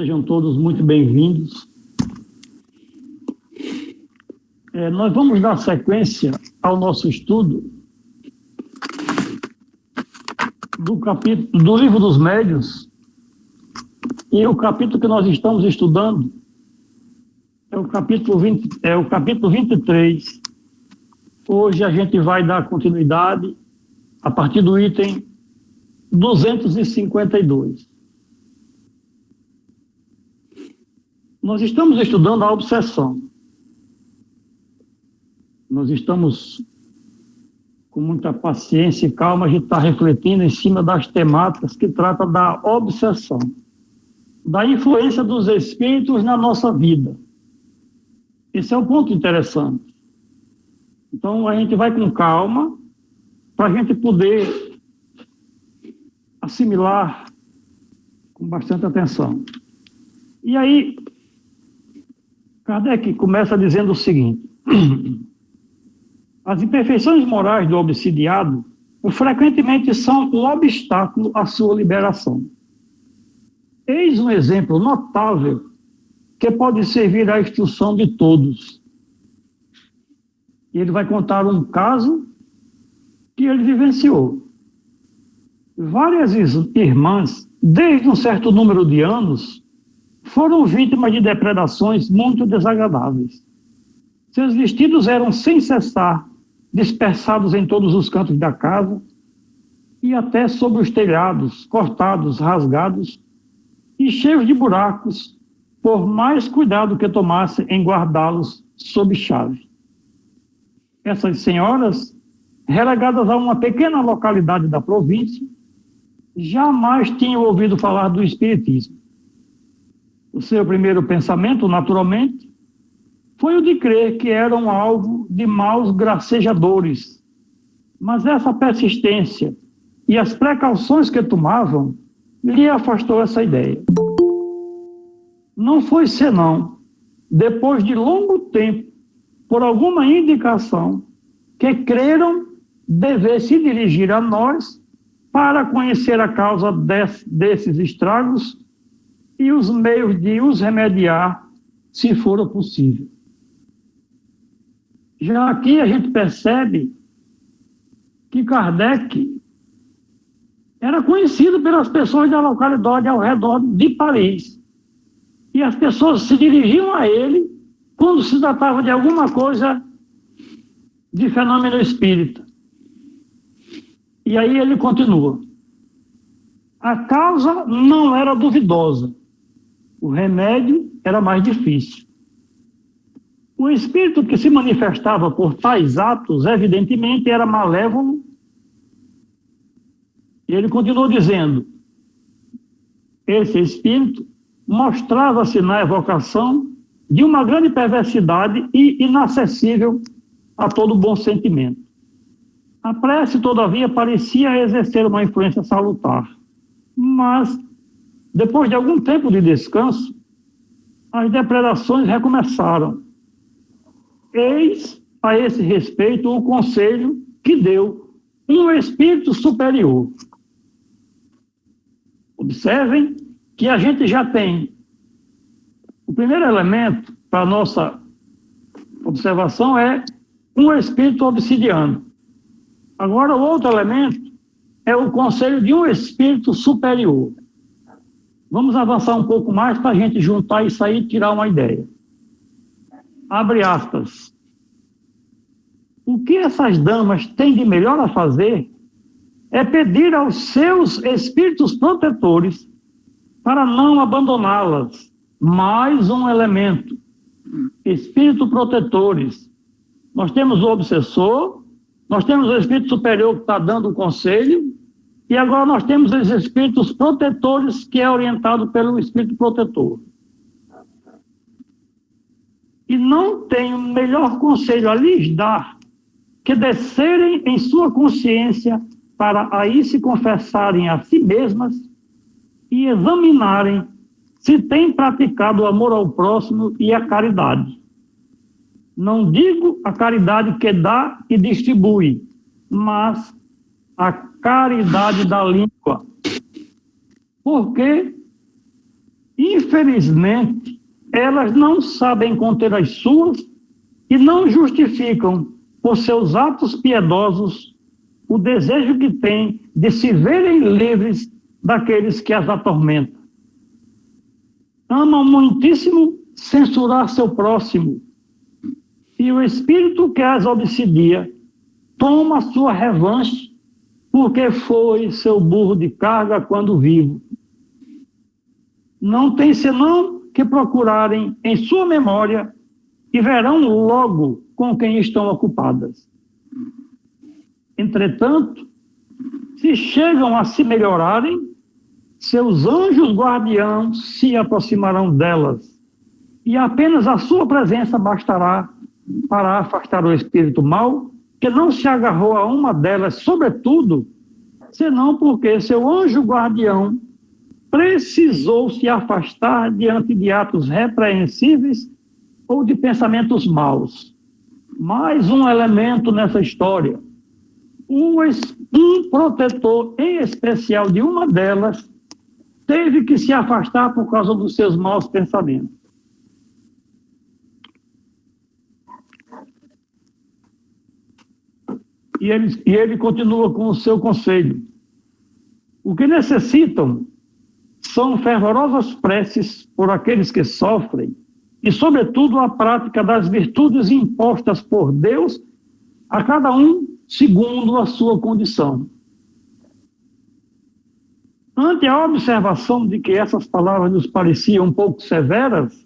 Sejam todos muito bem-vindos. Nós vamos dar sequência ao nosso estudo do capítulo do Livro dos Médiuns, e o capítulo que nós estamos estudando é o capítulo 23. Hoje a gente vai dar continuidade a partir do item 252. Nós estamos estudando a obsessão. Nós estamos com muita paciência e calma, a gente está refletindo em cima das temáticas que tratam da obsessão, da influência dos espíritos na nossa vida. Esse é um ponto interessante. Então, a gente vai com calma para a gente poder assimilar com bastante atenção. E aí, Kardec começa dizendo o seguinte: as imperfeições morais do obsidiado frequentemente são um obstáculo à sua liberação. Eis um exemplo notável que pode servir à instrução de todos. E ele vai contar um caso que ele vivenciou. Várias irmãs, desde um certo número de anos, foram vítimas de depredações muito desagradáveis. Seus vestidos eram sem cessar dispersados em todos os cantos da casa e até sobre os telhados, cortados, rasgados e cheios de buracos, por mais cuidado que tomasse em guardá-los sob chave. Essas senhoras, relegadas a uma pequena localidade da província, jamais tinham ouvido falar do espiritismo. O seu primeiro pensamento, naturalmente, foi o de crer que eram alvo de maus gracejadores. Mas essa persistência e as precauções que tomavam lhe afastou essa ideia. Não foi senão, depois de longo tempo, por alguma indicação, que creram dever se dirigir a nós para conhecer a causa desses estragos e os meios de os remediar, se for possível. Já aqui a gente percebe que Kardec era conhecido pelas pessoas da localidade ao redor de Paris. E as pessoas se dirigiam a ele quando se tratava de alguma coisa de fenômeno espírita. E aí ele continua. A causa não era duvidosa. O remédio era mais difícil. O espírito que se manifestava por tais atos, evidentemente, era malévolo. E ele continuou dizendo: esse espírito mostrava-se na evocação de uma grande perversidade e inacessível a todo bom sentimento. A prece, todavia, parecia exercer uma influência salutar. Mas, depois de algum tempo de descanso, as depredações recomeçaram. Eis, a esse respeito, o conselho que deu um espírito superior. Observem que a gente já tem o primeiro elemento para a nossa observação é um espírito obsidiano. Agora, o outro elemento é o conselho de um espírito superior. Vamos avançar um pouco mais para a gente juntar isso aí e tirar uma ideia. Abre aspas. O que essas damas têm de melhor a fazer é pedir aos seus espíritos protetores para não abandoná-las. Mais um elemento. Espíritos protetores. Nós temos o obsessor, nós temos o espírito superior que está dando o conselho, e agora nós temos os espíritos protetores, que é orientado pelo espírito protetor. E não tem melhor conselho a lhes dar que descerem em sua consciência para aí se confessarem a si mesmas e examinarem se têm praticado o amor ao próximo e a caridade. Não digo a caridade que dá e distribui, mas a caridade da língua. Porque Infelizmente, elas não sabem conter as suas e não justificam, por seus atos piedosos, o desejo que têm de se verem livres daqueles que as atormentam. Amam muitíssimo censurar seu próximo, e o espírito que as obsidia toma sua revanche, porque foi seu burro de carga quando vivo. Não tem senão que procurarem em sua memória e verão logo com quem estão ocupadas. Entretanto, se chegam a se melhorarem, seus anjos guardiãos se aproximarão delas, e apenas a sua presença bastará para afastar o espírito mau, que não se agarrou a uma delas, sobretudo, senão porque seu anjo guardião precisou se afastar diante de atos repreensíveis ou de pensamentos maus. Mais um elemento nessa história. Um protetor em especial de uma delas teve que se afastar por causa dos seus maus pensamentos. E ele continua com o seu conselho. O que necessitam são fervorosas preces por aqueles que sofrem e, sobretudo, a prática das virtudes impostas por Deus a cada um segundo a sua condição. Ante a observação de que essas palavras nos pareciam um pouco severas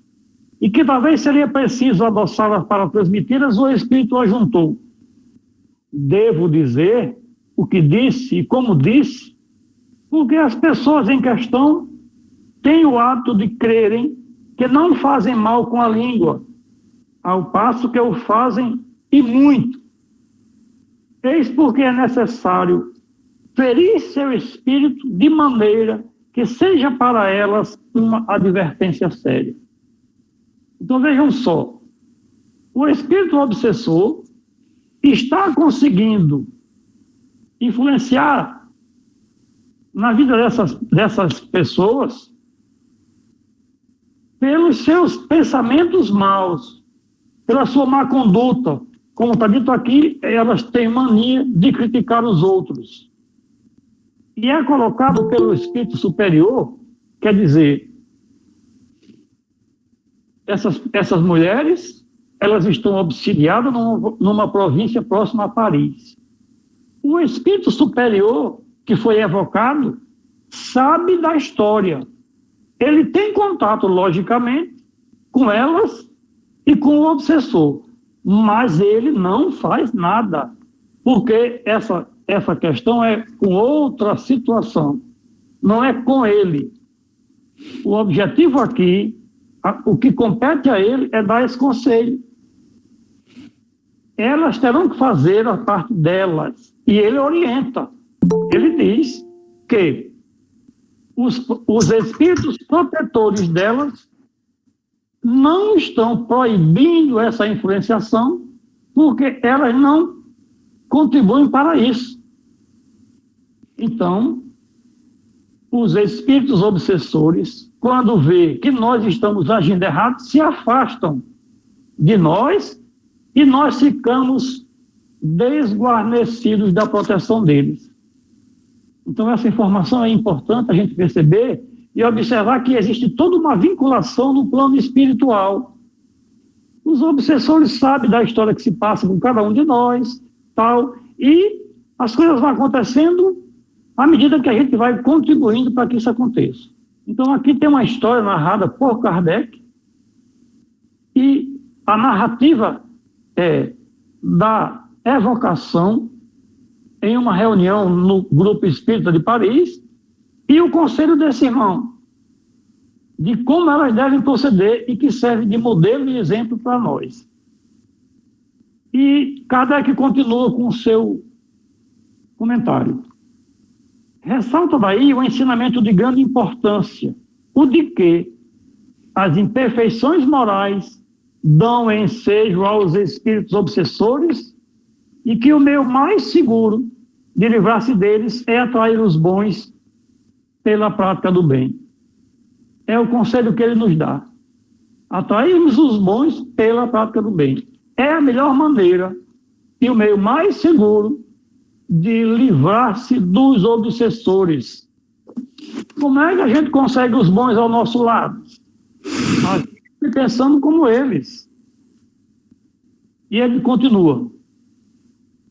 e que talvez seria preciso adoçá-las para transmiti-las, o Espírito ajuntou. Devo dizer o que disse e como disse, porque as pessoas em questão têm o hábito de crerem que não fazem mal com a língua, ao passo que o fazem e muito. Eis porque é necessário ferir seu espírito de maneira que seja para elas uma advertência séria. Então vejam só, o espírito obsessor está conseguindo influenciar na vida dessas pessoas pelos seus pensamentos maus, pela sua má conduta. Como está dito aqui, elas têm mania de criticar os outros. E é colocado pelo espírito superior, quer dizer, essas mulheres, elas estão obsidiadas numa província próxima a Paris. O espírito superior que foi evocado sabe da história. Ele tem contato, logicamente, com elas e com o obsessor, mas ele não faz nada, porque essa questão é com outra situação, não é com ele. O objetivo aqui, o que compete a ele é dar esse conselho. Elas terão que fazer a parte delas, e ele orienta. Ele diz que os espíritos protetores delas não estão proibindo essa influenciação, porque elas não contribuem para isso. Então, os espíritos obsessores, quando vê que nós estamos agindo errado, se afastam de nós e nós ficamos desguarnecidos da proteção deles. Então, essa informação é importante a gente perceber e observar que existe toda uma vinculação no plano espiritual. Os obsessores sabem da história que se passa com cada um de nós, tal, e as coisas vão acontecendo à medida que a gente vai contribuindo para que isso aconteça. Então, aqui tem uma história narrada por Kardec, e a narrativa é da evocação em uma reunião no Grupo Espírita de Paris, e o conselho desse irmão, de como elas devem proceder e que serve de modelo e exemplo para nós. E Kardec continua com o seu comentário. Ressalta daí o ensinamento de grande importância, o de que as imperfeições morais dão ensejo aos espíritos obsessores e que o meio mais seguro de livrar-se deles é atrair os bons pela prática do bem. é o conselho que ele nos dá. Atrairmos os bons pela prática do bem. É a melhor maneira e o meio mais seguro de livrar-se dos obsessores. Como é que a gente consegue os bons ao nosso lado? Pensando como eles. E ele continua.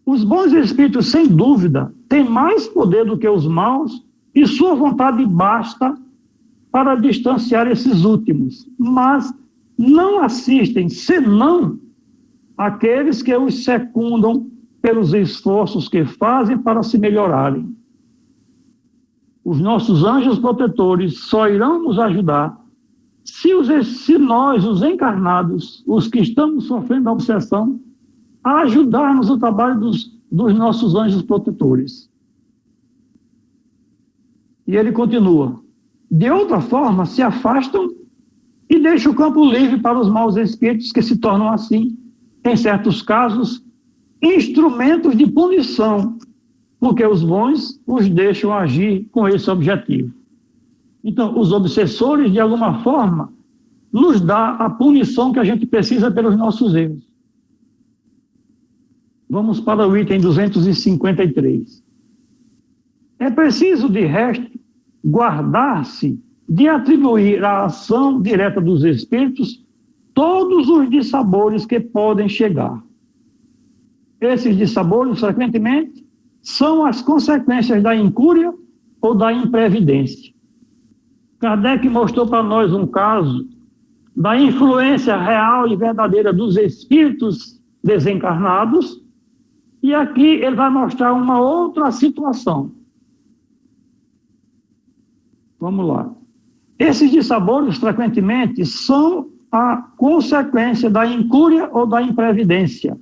Os bons espíritos, sem dúvida, têm mais poder do que os maus e sua vontade basta para distanciar esses últimos, mas não assistem senão aqueles que os secundam pelos esforços que fazem para se melhorarem. Os nossos anjos protetores só irão nos ajudar se nós, os encarnados, os que estamos sofrendo a obsessão, ajudarmos o trabalho dos nossos anjos protetores. E ele continua. De outra forma, se afastam e deixam o campo livre para os maus espíritos que se tornam assim, em certos casos, instrumentos de punição, porque os bons os deixam agir com esse objetivo. Então, os obsessores, de alguma forma, nos dá a punição que a gente precisa pelos nossos erros. Vamos para o item 253. É preciso, de resto, guardar-se de atribuir à ação direta dos espíritos todos os dissabores que podem chegar. Esses dissabores, frequentemente, são as consequências da incúria ou da imprevidência. Kardec mostrou para nós um caso da influência real e verdadeira dos espíritos desencarnados, e aqui ele vai mostrar uma outra situação. Vamos lá. Esses dissabores, frequentemente, são a consequência da incúria ou da imprevidência.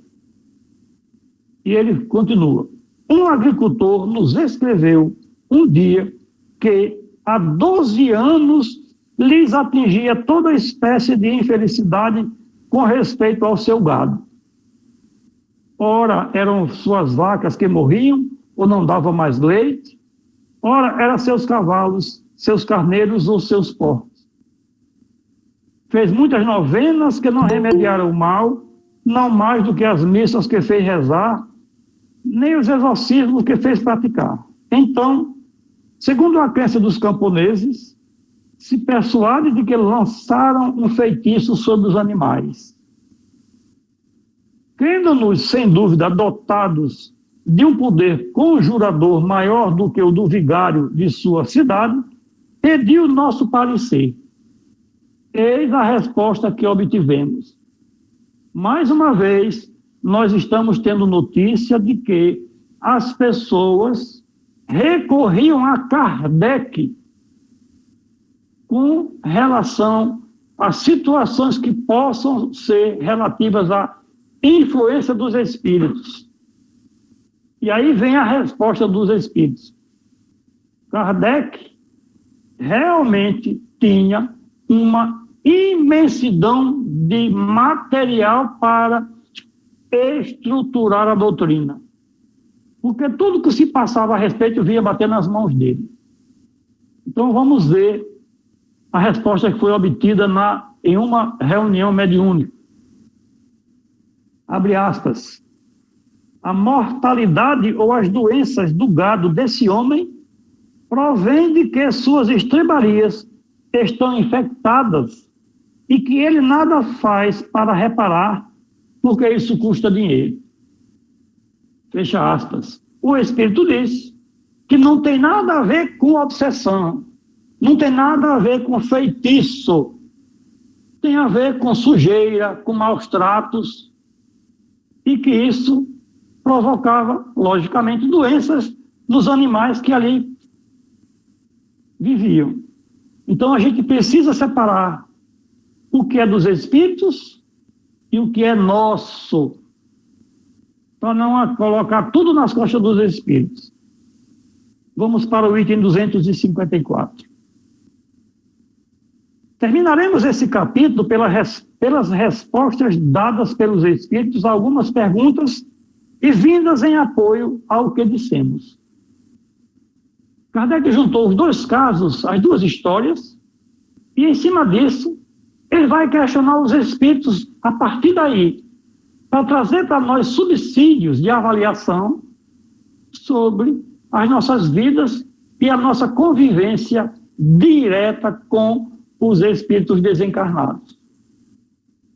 E ele continua. Um agricultor nos escreveu um dia que há 12 anos lhes atingia toda espécie de infelicidade com respeito ao seu gado. Ora, eram suas vacas que morriam ou não davam mais leite, ora, eram seus cavalos, seus carneiros ou seus porcos. Fez muitas novenas que não remediaram o mal, não mais do que as missas que fez rezar, nem os exorcismos que fez praticar. Então, segundo a crença dos camponeses, se persuade de que lançaram um feitiço sobre os animais. Crendo-nos, sem dúvida, dotados de um poder conjurador maior do que o do vigário de sua cidade, pediu nosso parecer. Eis a resposta que obtivemos. Mais uma vez, nós estamos tendo notícia de que as pessoas recorriam a Kardec com relação a situações que possam ser relativas à influência dos espíritos. E aí vem a resposta dos espíritos. Kardec realmente tinha uma imensidão de material para estruturar a doutrina. Porque tudo que se passava a respeito vinha bater nas mãos dele. Então vamos ver a resposta que foi obtida em uma reunião mediúnica. Abre aspas. A mortalidade ou as doenças do gado desse homem provém de que suas estrebarias estão infectadas e que ele nada faz para reparar, porque isso custa dinheiro. Fecha aspas. O Espírito diz que não tem nada a ver com obsessão, não tem nada a ver com feitiço, tem a ver com sujeira, com maus tratos, e que isso provocava, logicamente, doenças nos animais que ali viviam. Então a gente precisa separar o que é dos espíritos e o que é nosso, para não colocar tudo nas costas dos espíritos. Vamos para o item 254. Terminaremos esse capítulo pelas respostas dadas pelos espíritos a algumas perguntas e vindas em apoio ao que dissemos. Kardec juntou os dois casos, as duas histórias, E em cima disso, ele vai questionar os espíritos a partir daí, para trazer para nós subsídios de avaliação sobre as nossas vidas e a nossa convivência direta com os espíritos desencarnados.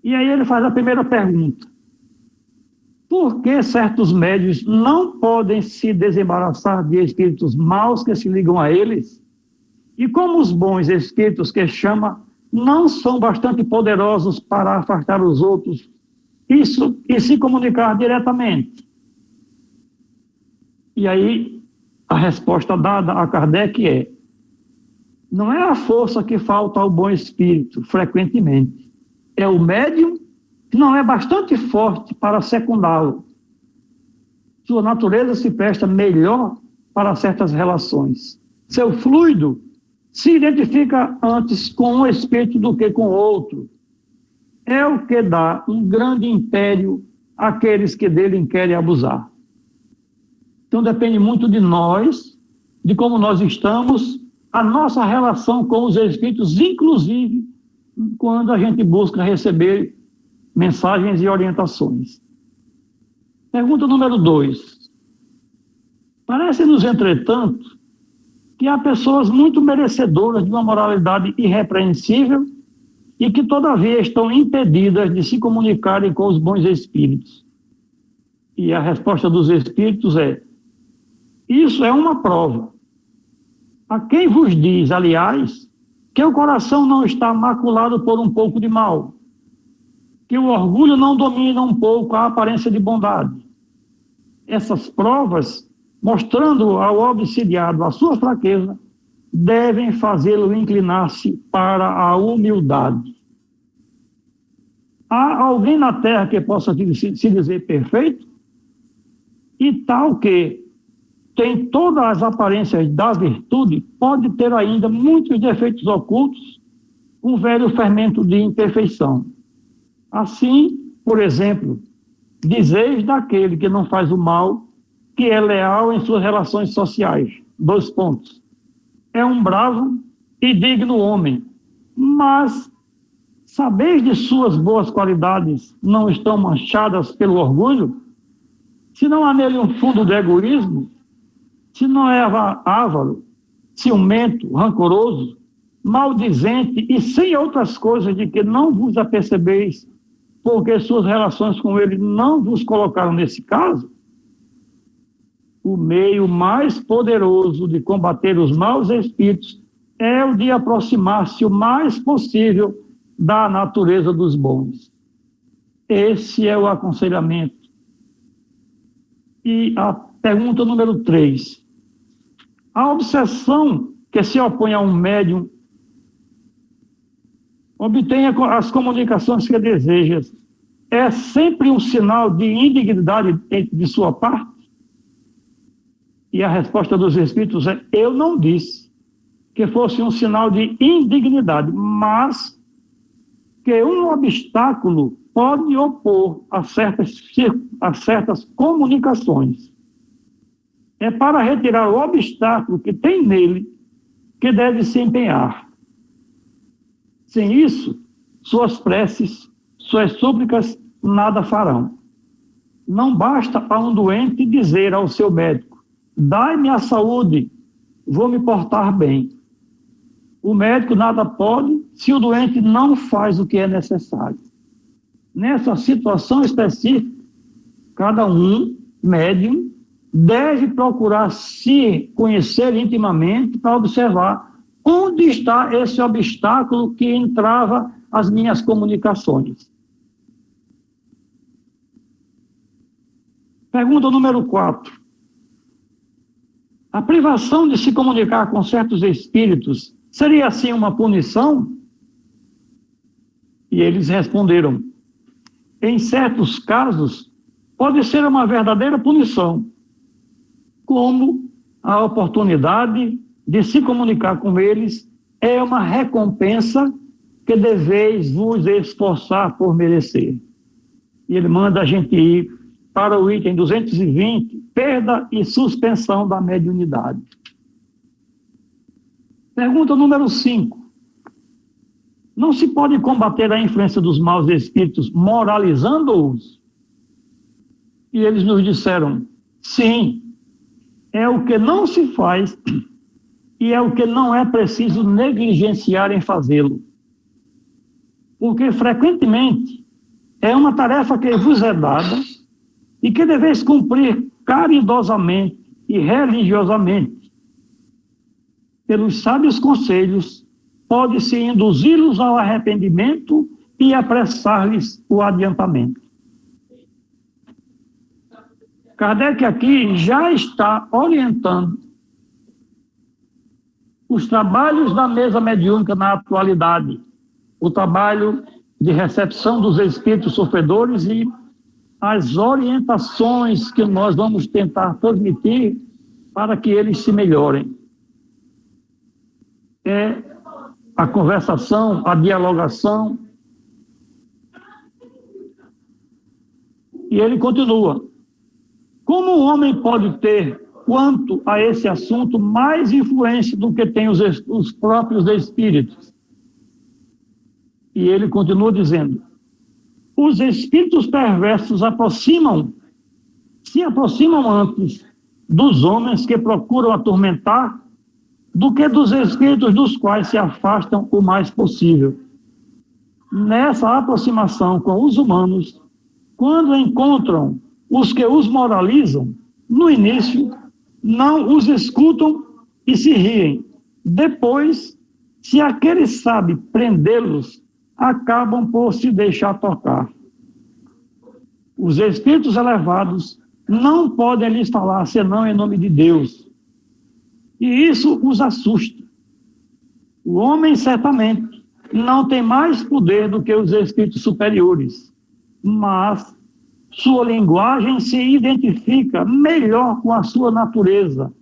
E aí ele faz a primeira pergunta: por que certos médios não podem se desembaraçar de espíritos maus que se ligam a eles? E como os bons espíritos que chama não são bastante poderosos para afastar os outros e se comunicar diretamente? E aí a resposta dada a Kardec é: não é a força que falta ao bom espírito, frequentemente. É o médium que não é bastante forte para secundá-lo. Sua natureza se presta melhor para certas relações. Seu fluido se identifica antes com um espírito do que com outro. É o que dá um grande império àqueles que dele querem abusar. Então depende muito de nós, de como nós estamos, a nossa relação com os espíritos, inclusive quando a gente busca receber mensagens e orientações. Pergunta número 2. Parece-nos, entretanto, que há pessoas muito merecedoras de uma moralidade irrepreensível e que, todavia, estão impedidas de se comunicarem com os bons espíritos. E a resposta dos espíritos é: isso é uma prova. A quem vos diz, aliás, que o coração não está maculado por um pouco de mal, que o orgulho não domina um pouco a aparência de bondade. Essas provas, mostrando ao obsidiado a sua fraqueza, devem fazê-lo inclinar-se para a humildade. Há alguém na Terra que possa se dizer perfeito? E tal que tem todas as aparências da virtude, pode ter ainda muitos defeitos ocultos, um velho fermento de imperfeição. Assim, por exemplo, dizeis daquele que não faz o mal, que é leal em suas relações sociais. 2 pontos. É um bravo e digno homem, mas sabeis de suas boas qualidades não estão manchadas pelo orgulho? Se não há nele um fundo de egoísmo, se não é avaro, ciumento, rancoroso, maldizente e sem outras coisas de que não vos apercebeis, porque suas relações com ele não vos colocaram nesse caso, o meio mais poderoso de combater os maus espíritos é o de aproximar-se o mais possível da natureza dos bons. Esse é o aconselhamento. E a pergunta número 3. A obsessão que se opõe a um médium obtenha as comunicações que deseja, é sempre um sinal de indignidade de sua parte? E a resposta dos espíritos é: eu não disse que fosse um sinal de indignidade, mas que um obstáculo pode opor a certas comunicações. É para retirar o obstáculo que tem nele que deve se empenhar. Sem isso, suas preces, suas súplicas nada farão. Não basta a um doente dizer ao seu médico: dai-me a saúde, vou me portar bem. O médico nada pode se o doente não faz o que é necessário. Nessa situação específica, cada médium, deve procurar se conhecer intimamente para observar onde está esse obstáculo que entrava as minhas comunicações. Pergunta número 4. A privação de se comunicar com certos espíritos seria assim uma punição? E eles responderam: em certos casos, pode ser uma verdadeira punição, como a oportunidade de se comunicar com eles é uma recompensa que deveis vos esforçar por merecer. E ele manda a gente ir para o item 220, perda e suspensão da mediunidade. Pergunta número 5. Não se pode combater a influência dos maus espíritos moralizando-os? E eles nos disseram, sim, é o que não se faz e é o que não é preciso negligenciar em fazê-lo. Porque, frequentemente, é uma tarefa que vos é dada e que deveis cumprir caridosamente e religiosamente. Pelos sábios conselhos, pode-se induzi-los ao arrependimento e apressar-lhes o adiantamento. Kardec aqui já está orientando os trabalhos da mesa mediúnica na atualidade, o trabalho de recepção dos espíritos sofredores e as orientações que nós vamos tentar transmitir para que eles se melhorem. É a conversação, a dialogação. E ele continua. Como o homem pode ter, quanto a esse assunto, mais influência do que tem os próprios espíritos? E ele continua dizendo, os espíritos perversos se aproximam antes dos homens que procuram atormentar do que dos espíritos dos quais se afastam o mais possível. Nessa aproximação com os humanos, quando encontram os que os moralizam, no início, não os escutam e se riem. Depois, se aqueles sabem prendê-los, acabam por se deixar tocar. Os espíritos elevados não podem lhes falar senão em nome de Deus. E isso os assusta. O homem, certamente, não tem mais poder do que os espíritos superiores, mas sua linguagem se identifica melhor com a sua natureza.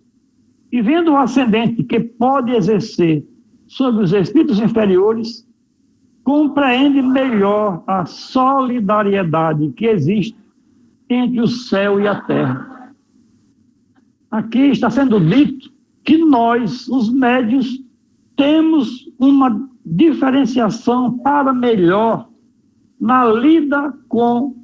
E vendo o ascendente que pode exercer sobre os espíritos inferiores, compreende melhor a solidariedade que existe entre o céu e a terra. Aqui está sendo dito que nós, os médios, temos uma diferenciação para melhor na lida com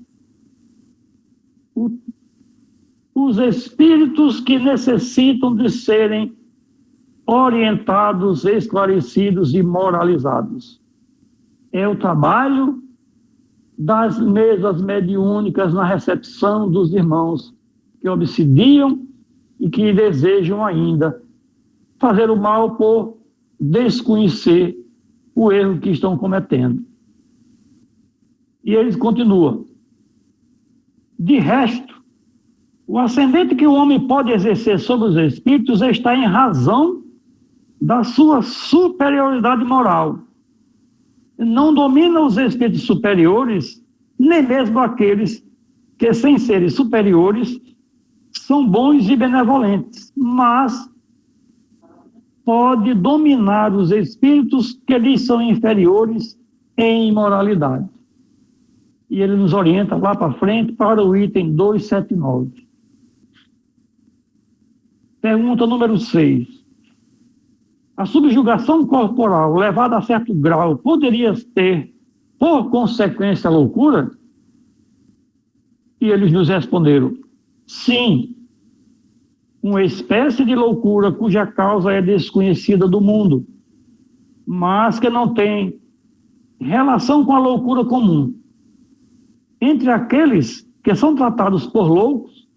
os espíritos que necessitam de serem orientados, esclarecidos e moralizados. É o trabalho das mesas mediúnicas na recepção dos irmãos que obsidiam e que desejam ainda fazer o mal por desconhecer o erro que estão cometendo. E eles continuam. De resto, o ascendente que o homem pode exercer sobre os espíritos está em razão da sua superioridade moral. Não domina os espíritos superiores, nem mesmo aqueles que, sem serem superiores, são bons e benevolentes, mas pode dominar os espíritos que lhes são inferiores em imoralidade. E ele nos orienta lá para frente para o item 279. Pergunta número 6. A subjugação corporal levada a certo grau poderia ter, por consequência, a loucura? E eles nos responderam, sim, uma espécie de loucura cuja causa é desconhecida do mundo, mas que não tem relação com a loucura comum. Entre aqueles que são tratados por loucos,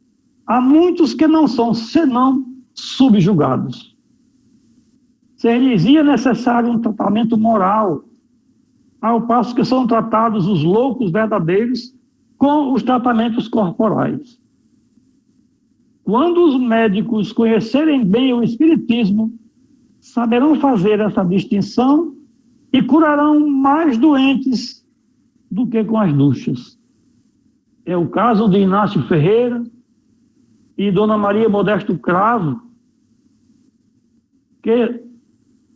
há muitos que não são senão subjugados. Seria necessário um tratamento moral, ao passo que são tratados os loucos verdadeiros com os tratamentos corporais. Quando os médicos conhecerem bem o espiritismo, saberão fazer essa distinção e curarão mais doentes do que com as duchas. É o caso de Inácio Ferreira e Dona Maria Modesto Cravo, que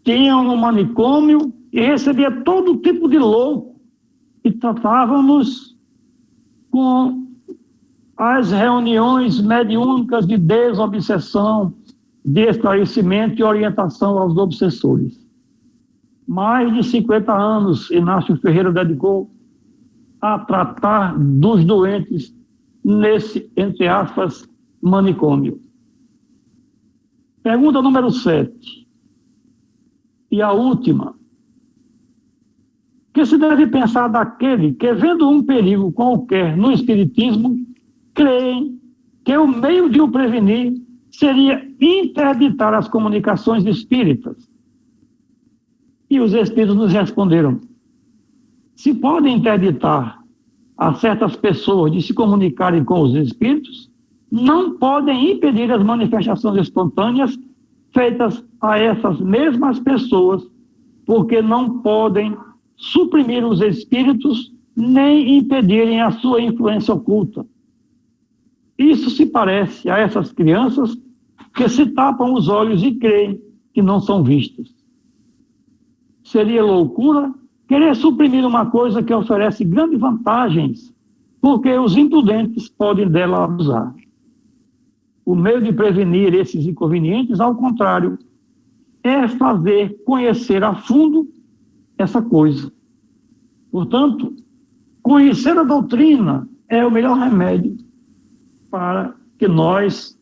tinham um manicômio e recebia todo tipo de louco e tratavam-nos com as reuniões mediúnicas de desobsessão, de esclarecimento e orientação aos obsessores. Mais de 50 anos, Inácio Ferreira dedicou a tratar dos doentes nesse, entre aspas, manicômio. Pergunta número 7. E a última. Que se deve pensar daquele que, vendo um perigo qualquer no espiritismo, creem que o meio de o prevenir seria interditar as comunicações espíritas? E os espíritos nos responderam: se podem interditar a certas pessoas de se comunicarem com os espíritos, não podem impedir as manifestações espontâneas feitas a essas mesmas pessoas, porque não podem suprimir os espíritos nem impedirem a sua influência oculta. Isso se parece a essas crianças que se tapam os olhos e creem que não são vistas. Seria loucura querer suprimir uma coisa que oferece grandes vantagens, porque os imprudentes podem dela abusar. O meio de prevenir esses inconvenientes, ao contrário, é fazer conhecer a fundo essa coisa. Portanto, conhecer a doutrina é o melhor remédio para que nós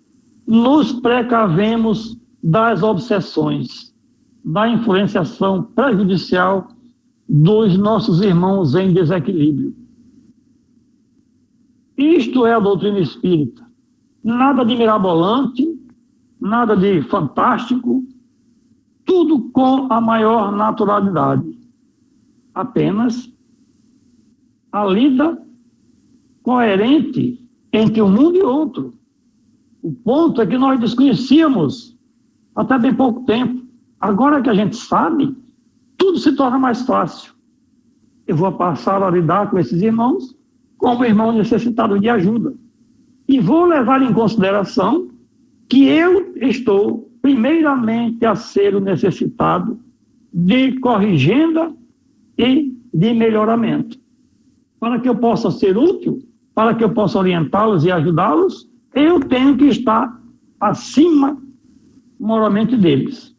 nos precavemos das obsessões, da influenciação prejudicial dos nossos irmãos em desequilíbrio. Isto é a doutrina espírita. Nada de mirabolante, nada de fantástico, tudo com a maior naturalidade. Apenas a lida coerente entre um mundo e outro. O ponto é que nós desconhecíamos até bem pouco tempo. Agora que a gente sabe, tudo se torna mais fácil. Eu vou passar a lidar com esses irmãos como irmão necessitado de ajuda. E vou levar em consideração que eu estou, primeiramente, a ser o necessitado de corrigenda e de melhoramento. Para que eu possa ser útil, para que eu possa orientá-los e ajudá-los, eu tenho que estar acima moralmente deles.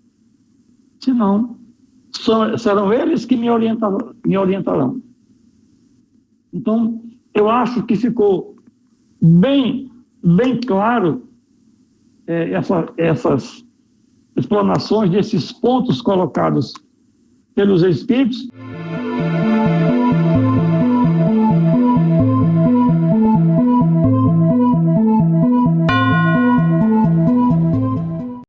Senão, serão eles que me orientarão. Então, eu acho que ficou bem claro essas explanações desses pontos colocados pelos espíritos.